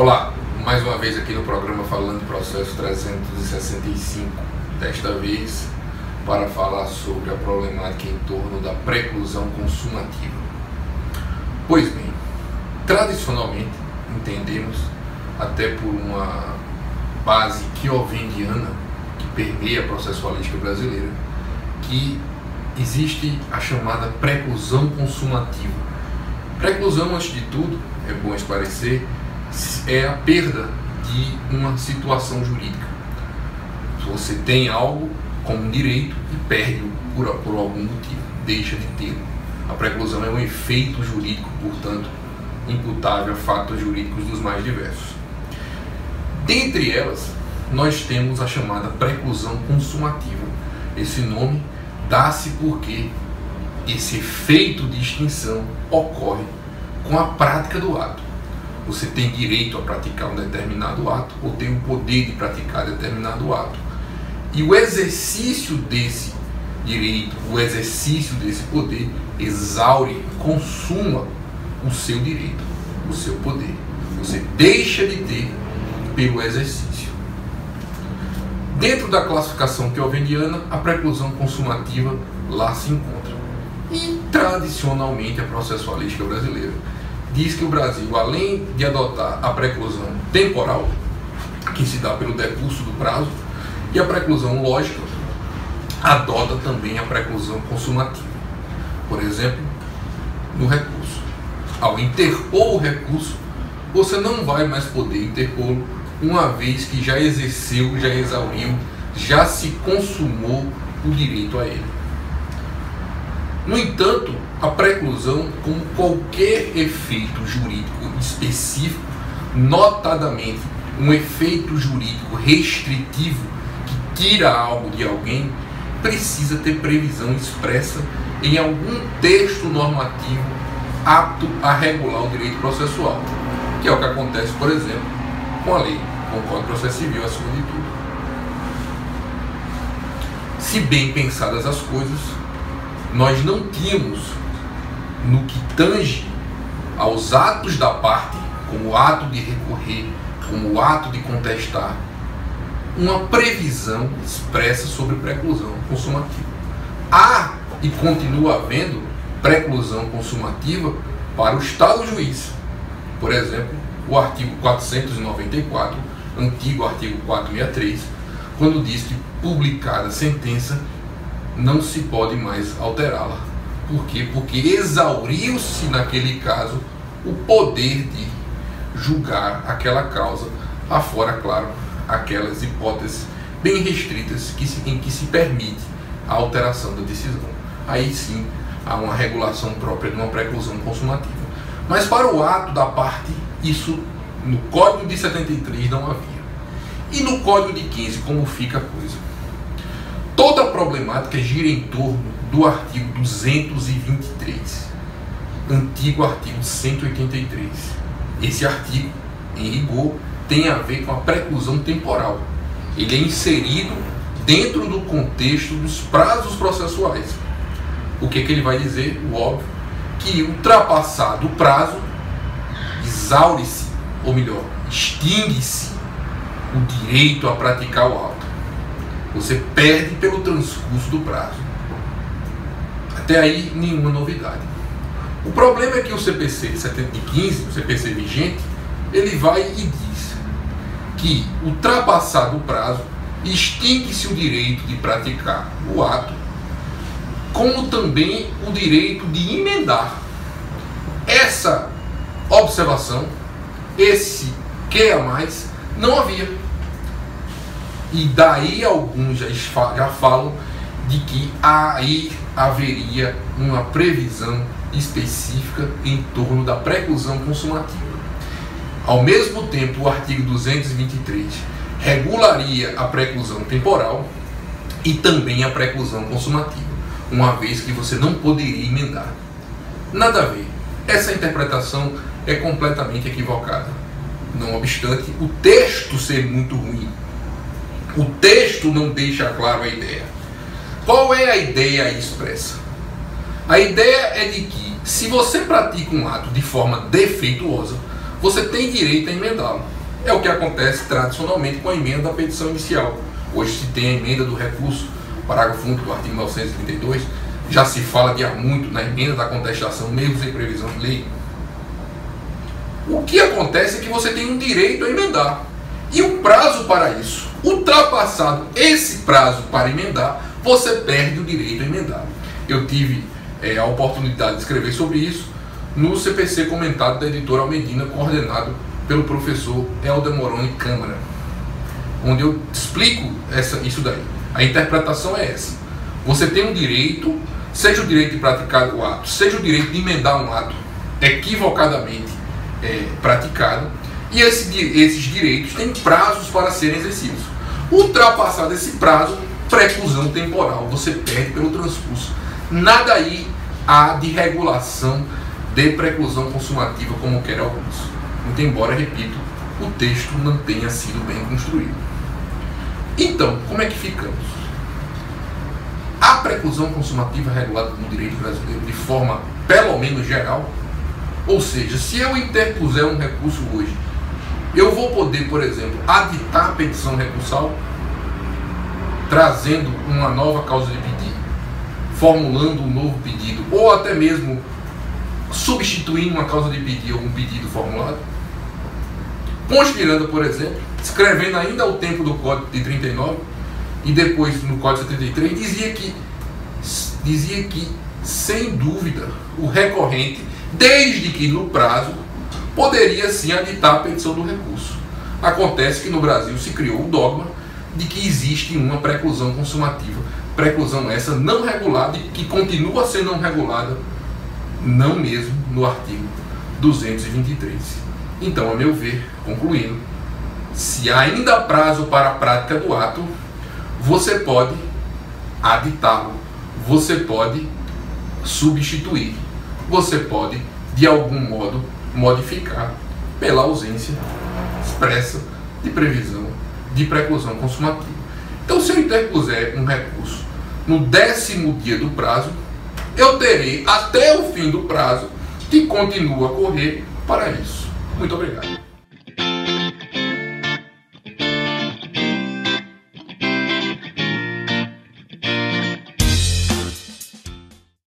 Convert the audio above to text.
Olá, mais uma vez aqui no programa falando de processo 365, desta vez para falar sobre a problemática em torno da preclusão consumativa. Pois bem, tradicionalmente entendemos, até por uma base kiovendiana que permeia a processualística brasileira, que existe a chamada preclusão consumativa. Preclusão, antes de tudo, é bom esclarecer, é a perda de uma situação jurídica. Você tem algo como direito e perde-o por algum motivo, deixa de ter. A preclusão é um efeito jurídico, portanto, imputável a fatos jurídicos dos mais diversos. Dentre elas, nós temos a chamada preclusão consumativa. Esse nome dá-se porque esse efeito de extinção ocorre com a prática do ato. Você tem direito a praticar um determinado ato ou tem o poder de praticar determinado ato. E o exercício desse direito, o exercício desse poder, exaure, consuma o seu direito, o seu poder. Você deixa de ter pelo exercício. Dentro da classificação kiovendiana, a preclusão consumativa lá se encontra. E tradicionalmente a processualística brasileira diz que o Brasil, além de adotar a preclusão temporal, que se dá pelo decurso do prazo, e a preclusão lógica, adota também a preclusão consumativa. Por exemplo, no recurso. Ao interpor o recurso, você não vai mais poder interpô-lo, uma vez que já exerceu, já exauriu, já se consumou o direito a ele. No entanto, a preclusão, como qualquer efeito jurídico específico, notadamente um efeito jurídico restritivo que tira algo de alguém, precisa ter previsão expressa em algum texto normativo apto a regular o direito processual, que é o que acontece, por exemplo, com a lei, com o Código de Processo Civil, acima de tudo. Se bem pensadas as coisas, nós não tínhamos, no que tange aos atos da parte, como o ato de recorrer, como o ato de contestar, uma previsão expressa sobre preclusão consumativa. Há e continua havendo preclusão consumativa para o Estado juiz. Por exemplo, o artigo 494, antigo artigo 463, quando diz que publicada a sentença não se pode mais alterá-la. Por quê? Porque exauriu-se naquele caso o poder de julgar aquela causa, afora, claro, aquelas hipóteses bem restritas em que se permite a alteração da decisão. Aí sim há uma regulação própria de uma preclusão consumativa. Mas para o ato da parte, isso no Código de 73 não havia. E no Código de 15, como fica a coisa? Toda a problemática gira em torno do artigo 223, antigo artigo 183. Esse artigo, em rigor, tem a ver com a preclusão temporal. Ele é inserido dentro do contexto dos prazos processuais. O que ele vai dizer? O óbvio, que ultrapassado o prazo, exaure-se, ou melhor, extingue-se o direito a praticar o ato. Você perde pelo transcurso do prazo. Até aí, nenhuma novidade. O problema é que o CPC de 15, o CPC vigente, ele vai e diz que, ultrapassado o prazo, extingue-se o direito de praticar o ato, como também o direito de emendar. Essa observação, esse que a mais, não havia. E daí alguns já falam de que aí haveria uma previsão específica em torno da preclusão consumativa. Ao mesmo tempo, o artigo 223 regularia a preclusão temporal e também a preclusão consumativa, uma vez que você não poderia emendar. Nada a ver. Essa interpretação é completamente equivocada. Não obstante o texto ser muito ruim, o texto não deixa claro a ideia. Qual é a ideia expressa? A ideia é de que, se você pratica um ato de forma defeituosa, você tem direito a emendá-lo. É o que acontece tradicionalmente com a emenda da petição inicial. Hoje se tem a emenda do recurso, parágrafo único do artigo 932, já se fala de há muito na emenda da contestação, mesmo sem previsão de lei. O que acontece é que você tem um direito a emendar. E o prazo para isso, ultrapassado esse prazo para emendar, você perde o direito a emendar. Eu tive a oportunidade de escrever sobre isso no CPC comentado da editora Almedina, coordenado pelo professor Helder Moroni Câmara, onde eu explico isso daí. A interpretação é essa. Você tem um direito, seja o direito de praticar o ato, seja o direito de emendar um ato equivocadamente praticado, e esses direitos têm prazos para serem exercidos. Ultrapassado esse prazo, preclusão temporal, você perde pelo transcurso. Nada aí há de regulação de preclusão consumativa como quer alguns. Muito embora, repito, o texto não tenha sido bem construído. Então, como é que ficamos? A preclusão consumativa regulada no direito brasileiro de forma pelo menos geral, ou seja, se eu interpuser um recurso hoje, eu vou poder, por exemplo, aditar a petição recursal, trazendo uma nova causa de pedido, formulando um novo pedido, ou até mesmo substituindo uma causa de pedido ou um pedido formulado, conspirando, por exemplo, escrevendo ainda o tempo do Código de 39 e depois no Código de 73, dizia que sem dúvida o recorrente, desde que no prazo, poderia sim aditar a petição do recurso. Acontece que no Brasil se criou o dogma de que existe uma preclusão consumativa, preclusão essa não regulada e que continua a ser não regulada, não mesmo no artigo 223. Então, a meu ver, concluindo, se ainda há prazo para a prática do ato, você pode aditá-lo, você pode substituir, você pode, de algum modo, modificar pela ausência expressa de previsão de preclusão consumativa. Então, se eu interpuser um recurso no 10º dia do prazo, eu terei até o fim do prazo que continua a correr para isso. Muito obrigado.